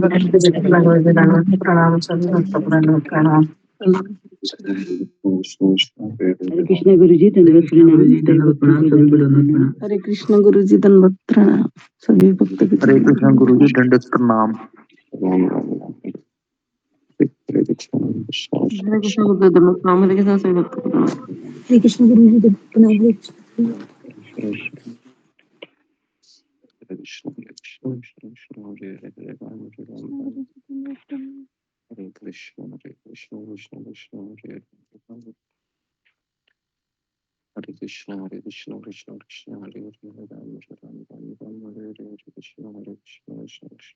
प्रणाम सभी भक्त प्रणाम। हरे कृष्ण गुरु जी धन्यवाद प्रणाम सभी भक्तों को दंडवत प्रणाम। हरे कृष्ण गुरु जी धन्यवाद प्रणाम सभी भक्त हरे कृष्ण गुरु जी दंडवत प्रणाम। हरे कृष्ण गुरु धन्यवाद प्रणाम। हरे कृष्ण सभी भक्त प्रणाम। हरे कृष्ण गुरु जी प्रणाम। हरे कृष्ण कृष्ण कृष्ण हरे हरे राम हरे कृष्ण कृष्ण कृष्ण हरे हरे कृष्ण कृष्ण कृष्ण हरे हरे राम राम हरे हरे कृष्ण कृष्ण कृष्ण हरे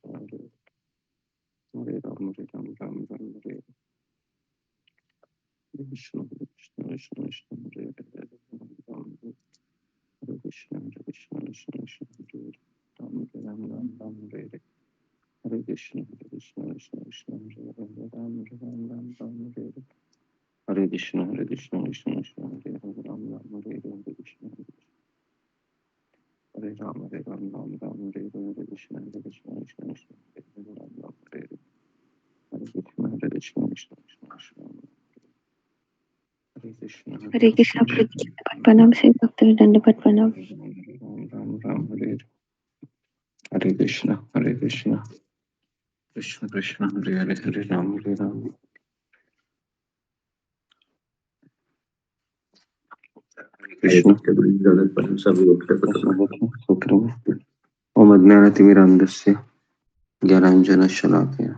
राम हरे कृष्ण कृष्ण कृष्ण हरे हरे हरे कृष्ण कृष्ण कृष्ण राम हरे हरे हरे कृष्ण कृष्ण कृष्ण हरे राम हरे हरे हरे कृष्ण कृष्ण कृष्ण हरे राम हरे हरे कृष्ण हरे राम राम हरे हरे कृष्ण कृष्ण कृष्ण हरे राम हरे हरे कृष्ण कृष्ण कृष्ण हरे कृष्ण हरे कृष्ण प्रणाम सभी भक्तों को दंडवत प्रणाम। राम हरे हरे कृष्ण कृष्ण कृष्ण हरे हरे राम कृष्ण ओम अज्ञानतिमिरान्धस्य ज्ञानाञ्जनशलाकया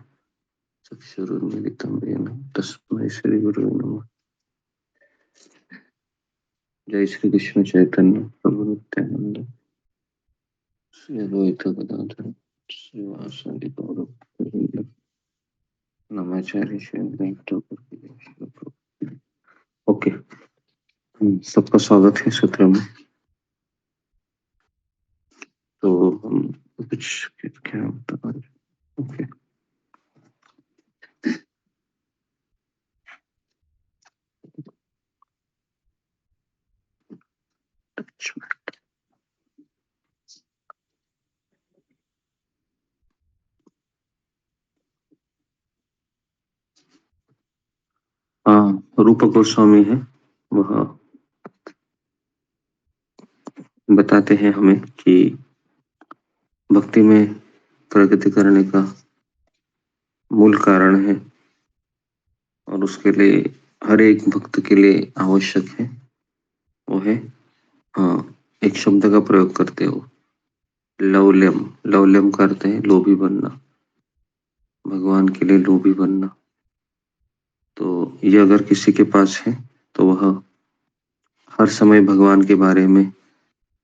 चक्षुरुन्मिलितं येन तस्मै श्रीगुरुवे नमः। जय श्री कृष्ण चैतन्य प्रभु नित्यानंद श्री अद्वैत गदाधर श्रीवासादि गौरव नमाचार्य श्री। ओके, सबका स्वागत है सूत्र में। तो हम कुछ क्या बता रहे? ओके, रूप गोस्वामी है, वह बताते हैं हमें कि भक्ति में प्रगति करने का मूल कारण है और उसके लिए हर एक भक्त के लिए आवश्यक है, वो है एक शब्द का प्रयोग करते हो, लौल्यम। लौल्यम करते हैं लोभी बनना, भगवान के लिए लोभी बनना। तो ये अगर किसी के पास है तो वह हर समय भगवान के बारे में,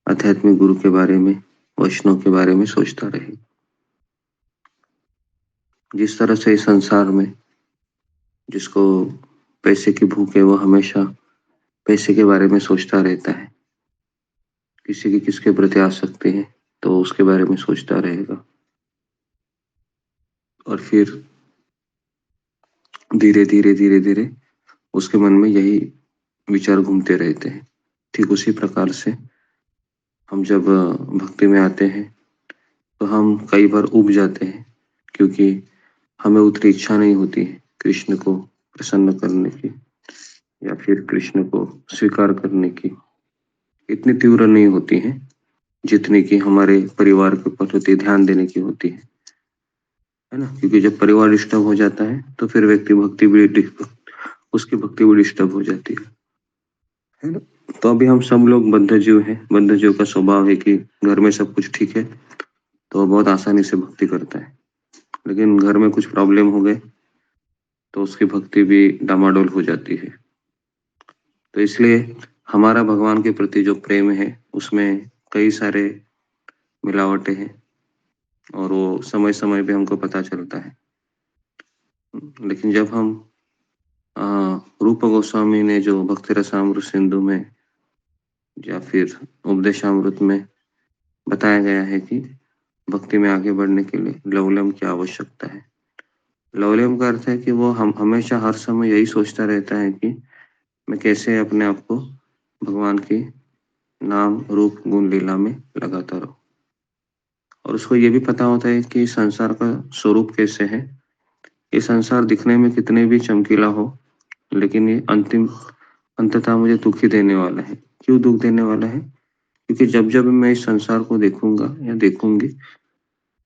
आध्यात्मिक गुरु के बारे में, वैष्णव के बारे में सोचता रहे। जिस तरह से इस संसार में जिसको पैसे की भूख है वो हमेशा पैसे के बारे में सोचता रहता है, किसी की किसके प्रति आसक्ति है तो उसके बारे में सोचता रहेगा, और फिर धीरे धीरे धीरे धीरे उसके मन में यही विचार घूमते रहते हैं। ठीक उसी प्रकार से हम जब भक्ति में आते हैं तो हम कई बार उब जाते हैं, क्योंकि हमें उतनी इच्छा नहीं होती है कृष्ण को प्रसन्न करने की या फिर कृष्ण को स्वीकार करने की, इतनी तीव्र नहीं होती है जितनी कि हमारे परिवार के प्रति ध्यान देने की होती है ना। क्योंकि जब परिवार डिस्टर्ब हो जाता है तो फिर व्यक्ति भक्ति भी उसकी भक्ति भी डिस्टर्ब हो जाती है ना। तो अभी हम सब लोग बद्ध जीव हैं, बद्ध जीव का स्वभाव है कि घर में सब कुछ ठीक है तो बहुत आसानी से भक्ति करता है, लेकिन घर में कुछ प्रॉब्लम हो गए तो उसकी भक्ति भी डामाडोल हो जाती है। तो इसलिए हमारा भगवान के प्रति जो प्रेम है उसमें कई सारे मिलावटें हैं और वो समय समय पे हमको पता चलता है। लेकिन जब हम रूप गोस्वामी ने जो भक्ति रसामृत सिंधु में या फिर उपदेशामृत में बताया गया है कि भक्ति में आगे बढ़ने के लिए लौल्यम की आवश्यकता है। लौल्यम का अर्थ है कि वो हम हमेशा हर समय यही सोचता रहता है कि मैं कैसे अपने आप को भगवान की नाम रूप गुण लीला में लगाता रहूं। और उसको ये भी पता होता है कि संसार का स्वरूप कैसे है। ये संसार दिखने में कितने भी चमकीला हो, लेकिन ये अंततः मुझे दुख ही देने वाला है। क्यों दुख देने वाला है? क्योंकि जब मैं इस संसार को देखूंगा या देखूंगी,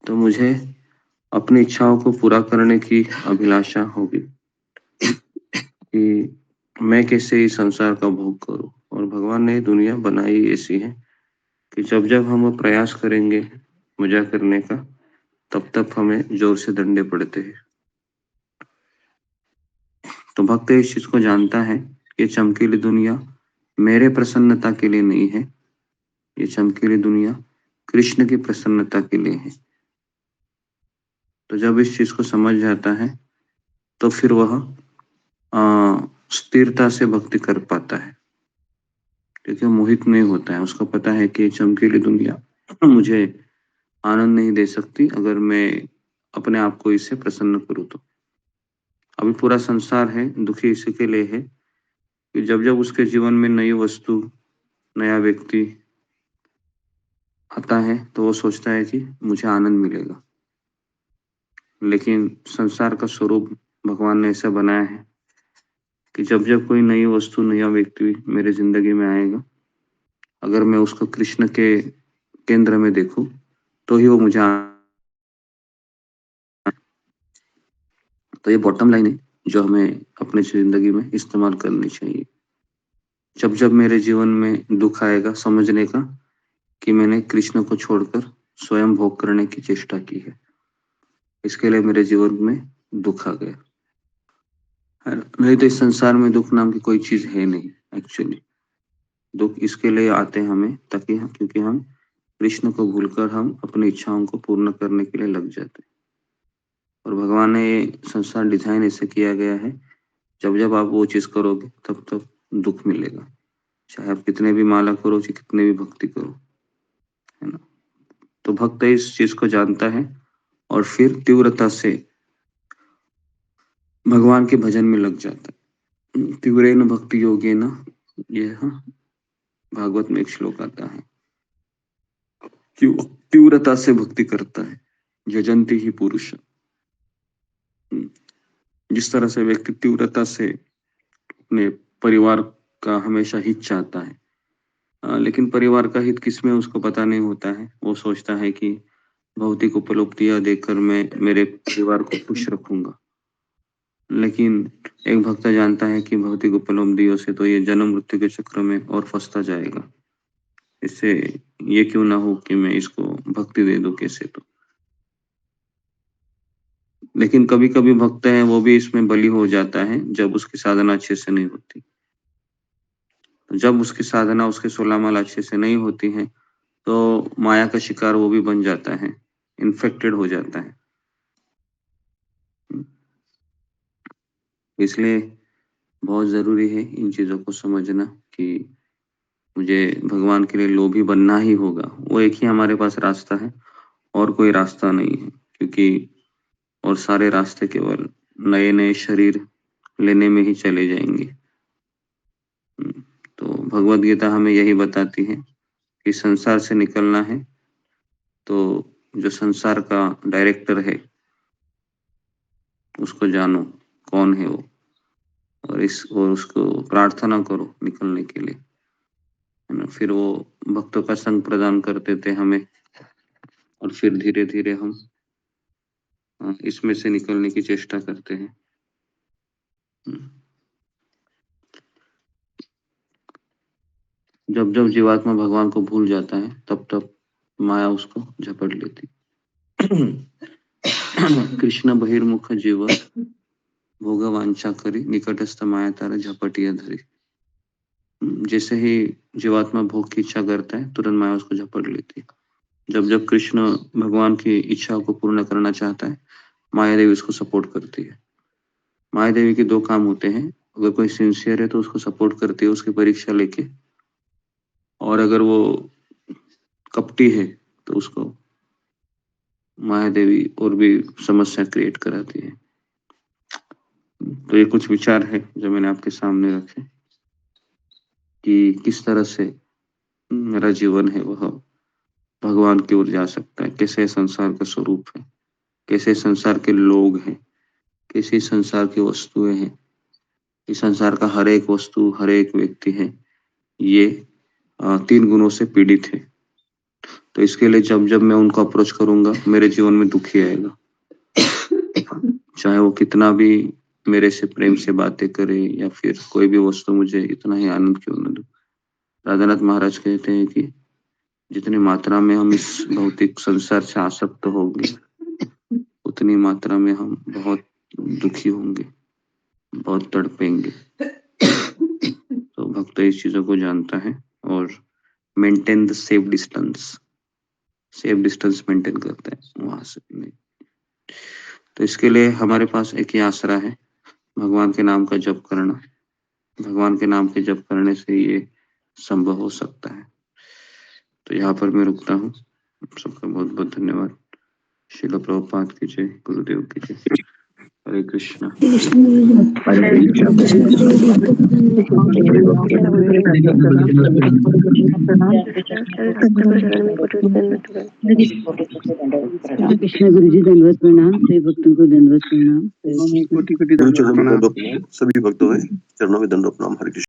तो मुझे अपनी इच्छाओं को पूरा करने की अभिलाषा होगी कि मैं कैसे इस संसार का भोग करूं। और भगवान ने दुनिया बनाई ऐसी है कि जब हम प्रयास करेंगे मजा करने का, तब हमें जोर से डंडे पड़ते हैं। तो भक्त इस चीज को जानता है कि चमकीली दुनिया मेरे प्रसन्नता के लिए नहीं है, ये चमकीली दुनिया कृष्ण की प्रसन्नता के लिए है। तो जब इस चीज को समझ जाता है, तो फिर वह स्थिरता से भक्ति कर पाता है, क्योंकि मोहित नहीं होता है। उसको पता है कि चमकीली दुनिया मुझे आनंद नहीं दे सकती अगर मैं अपने आप को इससे प्रसन्न करूँ। तो अभी पूरा संसार है दुखी इसी के लिए है कि जब उसके जीवन में नई वस्तु, नया व्यक्ति आता है, तो वो सोचता है कि मुझे आनंद मिलेगा। लेकिन संसार का स्वरूप भगवान ने ऐसा बनाया है कि जब कोई नई वस्तु, नया व्यक्ति मेरे जिंदगी में आएगा, अगर मैं उसको कृष्ण के केंद्र में देखूं, तो ही वो मुझे तो ये बॉटम लाइन है जो हमें अपने जिंदगी में इस्तेमाल करनी चाहिए। जब मेरे जीवन में दुख आएगा, समझने का कि मैंने कृष्ण को छोड़कर स्वयं भोग करने की चेष्टा की है, इसके लिए मेरे जीवन में दुख आ गया। नहीं तो इस संसार में दुख नाम की कोई चीज है नहीं। एक्चुअली दुख इसके लिए आते हैं हमें, ताकि क्योंकि हम कृष्ण को भूलकर हम अपनी इच्छाओं को पूर्ण करने के लिए लग जाते हैं। और भगवान ने ये संसार डिजाइन ऐसे किया गया है, जब आप वो चीज करोगे तब दुख मिलेगा, चाहे आप कितने भी माला करो, चाहे कितने भी भक्ति करो, है ना। तो भक्त इस चीज को जानता है और फिर तीव्रता से भगवान के भजन में लग जाता है। तीव्रेन भक्ति योगेन, यह भागवत में एक श्लोक आता है। तीव्रता से भक्ति करता है, यजंती ही पुरुष। जिस तरह से व्यक्ति तीव्रता से अपने परिवार का हमेशा हित चाहता है, लेकिन परिवार का हित किसमें उसको पता नहीं होता है। वो सोचता है कि भौतिक उपलब्धियां देकर मैं मेरे परिवार को खुश रखूंगा, लेकिन एक भक्त जानता है कि भौतिक उपलब्धियों से तो ये जन्म मृत्यु के चक्र में और फंसता जाएगा। इससे ये क्यों ना हो कि मैं इसको भक्ति दे दूं कैसे। तो लेकिन कभी कभी भक्त है वो भी इसमें बली हो जाता है, जब उसकी साधना अच्छे से नहीं होती। जब उसकी साधना, उसके सोलामाल अच्छे से नहीं होती है, तो माया का शिकार वो भी बन जाता है, इन्फेक्टेड हो जाता है। इसलिए बहुत जरूरी है इन चीजों को समझना कि मुझे भगवान के लिए लोभी बनना ही होगा। वो एक ही हमारे पास रास्ता है, और कोई रास्ता नहीं है, क्योंकि और सारे रास्ते केवल नए नए शरीर लेने में ही चले जाएंगे। तो भगवत गीता हमें यही बताती है कि संसार से निकलना है, तो जो संसार का डायरेक्टर है उसको जानो कौन है वो, और उसको प्रार्थना करो निकलने के लिए, है ना। फिर वो भक्तों का संग प्रदान कर देते हमें, और फिर धीरे धीरे हम इसमें से निकलने की चेष्टा करते हैं। जब जीवात्मा भगवान को भूल जाता है, तब माया उसको झपट लेती। कृष्ण बहिर्मुख जीव भोग वांछा करी, निकटस्थ माया तारा झपटिया धरी। जैसे ही जीवात्मा भोग की इच्छा करता है, तुरंत माया उसको झपट लेती है। जब कृष्ण भगवान की इच्छा को पूर्ण करना चाहता है, माया देवी उसको सपोर्ट करती है। माया देवी के दो काम होते हैं, अगर कोई सिंसियर है तो उसको सपोर्ट करती है उसकी परीक्षा लेके, और अगर वो कपटी है तो उसको माया देवी और भी समस्या क्रिएट कराती है। तो ये कुछ विचार है जो मैंने आपके सामने रखे कि किस तरह से मेरा जीवन है वह भगवान की ओर जा सकता है। कैसे संसार का स्वरूप है, कैसे संसार के लोग हैं, कैसी संसार की वस्तुएं हैं। इस संसार का हर एक वस्तु, हर एक व्यक्ति है, ये 3 गुणों से पीड़ित है। तो इसके लिए जब जब मैं उनको अप्रोच करूंगा, मेरे जीवन में दुखी आएगा। चाहे वो कितना भी मेरे से प्रेम से बातें करे या फिर कोई भी वस्तु मुझे इतना ही आनंद क्यों न दो। राधानाथ महाराज कहते हैं कि जितनी मात्रा में हम इस भौतिक संसार से आसक्त होंगे, उतनी मात्रा में हम बहुत दुखी होंगे, बहुत तड़पेंगे। तो भक्त इस चीजों को जानता है और maintain the safe distance maintain करता है वहां से नहीं। तो इसके लिए हमारे पास एक ही आसरा है, भगवान के नाम का जप करना। भगवान के नाम के जप करने से ये संभव हो सकता है। तो यहाँ पर मैं रुकता हूँ। सबका बहुत बहुत धन्यवाद। श्रील प्रभुपाद की जय, गुरुदेव की जय। हरे कृष्णा। कृष्ण गुरु जी दंडवत प्रणाम। सभी भक्तों को दंडवत प्रणाम। कोटि कोटि दंडवत प्रणाम। सभी भक्तों में चरणों में दंडवत प्रणाम। हरे कृष्ण।